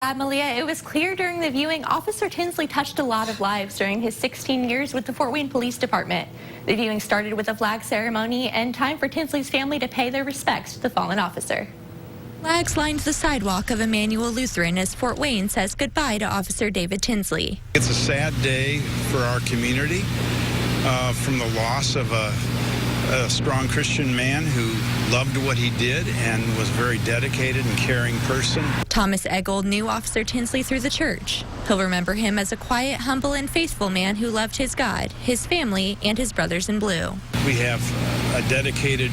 Malia, it was clear during the viewing Officer Tinsley touched a lot of lives during his 16 years with the Fort Wayne Police Department. The viewing started with a flag ceremony and time for Tinsley's family to pay their respects to the fallen officer. Flags lined the sidewalk of Emmanuel Lutheran as Fort Wayne says goodbye to Officer David Tinsley. It's a sad day for our community from the loss of a strong Christian man who loved what he did and was a very dedicated and caring person. Thomas Eggold knew Officer Tinsley through the church. He'll remember him as a quiet, humble, and faithful man who loved his God, his family, and his brothers in blue. We have a dedicated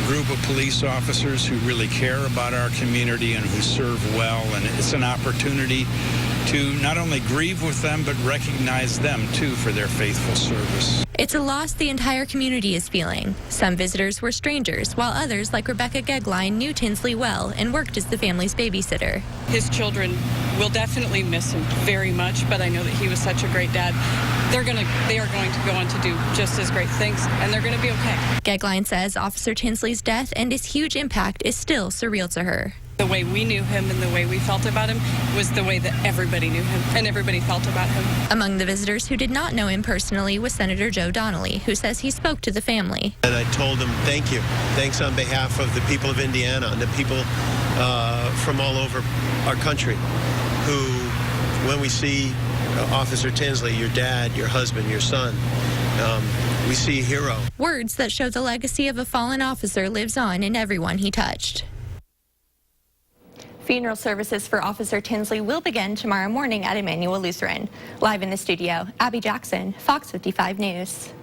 group of police officers who really care about our community and who serve well, and it's an opportunity to not only grieve with them but recognize them too for their faithful service. It's a loss the entire community is feeling. Some visitors were strangers, while others, like Rebecca Gegline, knew Tinsley well and worked as the family's babysitter. His children will definitely miss him very much, but I know that he was such a great dad. They are going to go on to do just as great things, and they're going to be okay. Gegline says Officer Tinsley's death and his huge impact is still surreal to her. The way we knew him and the way we felt about him was the way that everybody knew him and everybody felt about him. Among the visitors who did not know him personally was Senator Joe Donnelly, who says he spoke to the family. And I told him, thank you. Thanks on behalf of the people of Indiana and the people from all over our country who, when we see Officer Tinsley, your dad, your husband, your son, we see a hero. Words that show the legacy of a fallen officer lives on in everyone he touched. Funeral services for Officer Tinsley will begin tomorrow morning at Emmanuel Lutheran. Live in the studio, Abby Jackson, Fox 55 News.